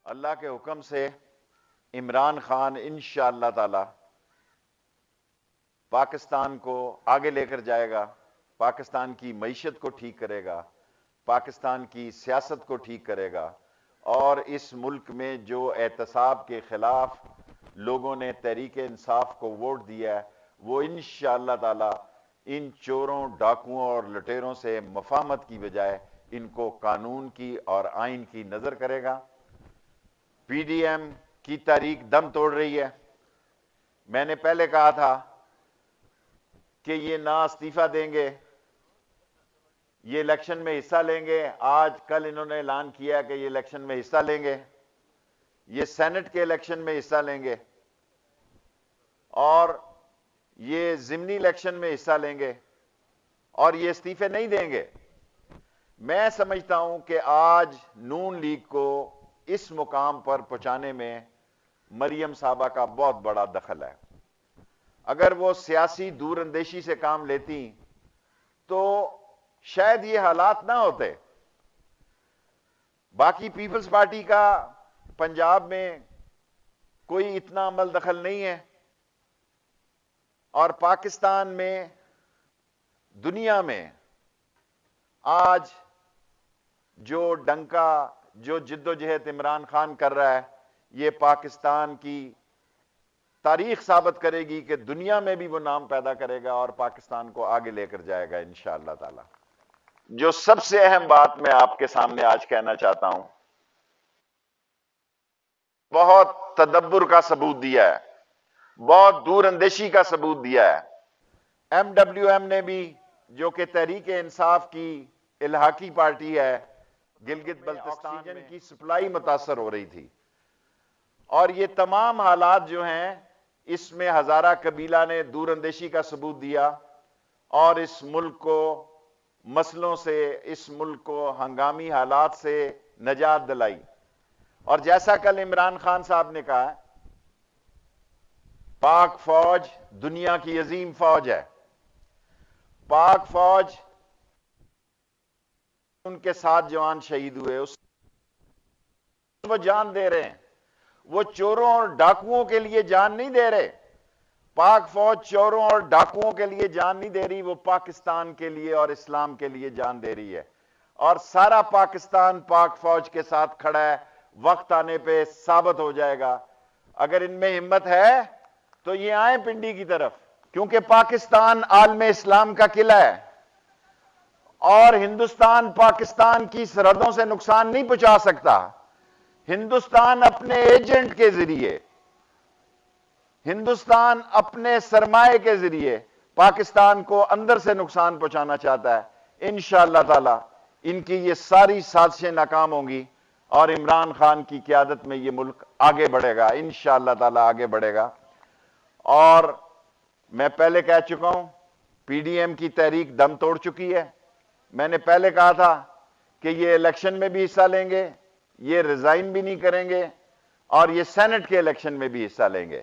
اللہ کے حکم سے عمران خان انشاءاللہ تعالی پاکستان کو آگے لے کر جائے گا، پاکستان کی معیشت کو ٹھیک کرے گا، پاکستان کی سیاست کو ٹھیک کرے گا، اور اس ملک میں جو احتساب کے خلاف لوگوں نے تحریک انصاف کو ووٹ دیا ہے وہ انشاءاللہ تعالی ان چوروں، ڈاکوؤں اور لٹیروں سے مفاہمت کی بجائے ان کو قانون کی اور آئین کی نظر کرے گا۔ پی ڈی ایم کی تحریک دم توڑ رہی ہے۔ میں نے پہلے کہا تھا کہ یہ نہ استعفیٰ دیں گے، یہ الیکشن میں حصہ لیں گے۔ آج کل انہوں نے اعلان کیا کہ یہ الیکشن میں حصہ لیں گے، یہ سینٹ کے الیکشن میں حصہ لیں گے اور یہ ضمنی الیکشن میں حصہ لیں گے، اور یہ استعفے نہیں دیں گے۔ میں سمجھتا ہوں کہ آج نون لیگ کو اس مقام پر پہنچانے میں مریم صاحبہ کا بہت بڑا دخل ہے۔ اگر وہ سیاسی دور اندیشی سے کام لیتی تو شاید یہ حالات نہ ہوتے۔ باقی پیپلز پارٹی کا پنجاب میں کوئی اتنا عمل دخل نہیں ہے، اور پاکستان میں، دنیا میں آج جو ڈنکا، جو جد و جہد عمران خان کر رہا ہے، یہ پاکستان کی تاریخ ثابت کرے گی کہ دنیا میں بھی وہ نام پیدا کرے گا اور پاکستان کو آگے لے کر جائے گا انشاءاللہ تعالی۔ جو سب سے اہم بات میں آپ کے سامنے آج کہنا چاہتا ہوں، بہت تدبر کا ثبوت دیا ہے، بہت دور اندیشی کا ثبوت دیا ہے۔ ایم ڈبلیو ایم نے بھی، جو کہ تحریک انصاف کی الحاقی پارٹی ہے، گلگت بلتستان میں کی سپلائی متاثر ہو رہی تھی، اور یہ تمام حالات جو ہیں اس میں ہزارہ قبیلہ نے دور اندیشی کا ثبوت دیا اور اس ملک کو مسئلوں سے، اس ملک کو ہنگامی حالات سے نجات دلائی۔ اور جیسا کل عمران خان صاحب نے کہا، پاک فوج دنیا کی عظیم فوج ہے، پاک فوج ان کے 7 جوان شہید ہوئے، اس وہ جان دے رہے ہیں، وہ چوروں اور ڈاکوؤں کے لیے جان نہیں دے رہے۔ پاک فوج چوروں اور ڈاکوؤں کے لیے جان نہیں دے رہی، وہ پاکستان کے لیے اور اسلام کے لیے جان دے رہی ہے، اور سارا پاکستان پاک فوج کے ساتھ کھڑا ہے۔ وقت آنے پہ ثابت ہو جائے گا۔ اگر ان میں ہمت ہے تو یہ آئیں پنڈی کی طرف، کیونکہ پاکستان عالم اسلام کا قلعہ ہے، اور ہندوستان پاکستان کی سرحدوں سے نقصان نہیں پہنچا سکتا۔ ہندوستان اپنے ایجنٹ کے ذریعے، ہندوستان اپنے سرمایہ کے ذریعے پاکستان کو اندر سے نقصان پہنچانا چاہتا ہے۔ انشاءاللہ تعالی ان کی یہ ساری سازشیں ناکام ہوں گی اور عمران خان کی قیادت میں یہ ملک آگے بڑھے گا، انشاءاللہ تعالی آگے بڑھے گا۔ اور میں پہلے کہہ چکا ہوں، پی ڈی ایم کی تحریک دم توڑ چکی ہے۔ میں نے پہلے کہا تھا کہ یہ الیکشن میں بھی حصہ لیں گے، یہ ریزائن بھی نہیں کریں گے، اور یہ سینٹ کے الیکشن میں بھی حصہ لیں گے۔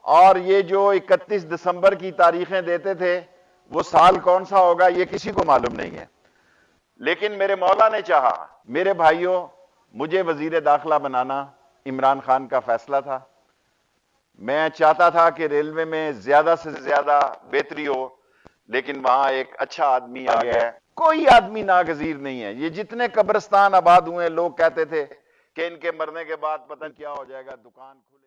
اور یہ جو 31 دسمبر کی تاریخیں دیتے تھے، وہ سال کون سا ہوگا یہ کسی کو معلوم نہیں ہے، لیکن میرے مولا نے چاہا۔ میرے بھائیوں، مجھے وزیر داخلہ بنانا عمران خان کا فیصلہ تھا۔ میں چاہتا تھا کہ ریلوے میں زیادہ سے زیادہ بہتری ہو، لیکن وہاں ایک اچھا آدمی آ گیا ہے۔ کوئی آدمی ناگزیر نہیں ہے۔ یہ جتنے قبرستان آباد ہوئے، لوگ کہتے تھے کہ ان کے مرنے کے بعد پتہ نہیں کیا ہو جائے گا، دکان کھلے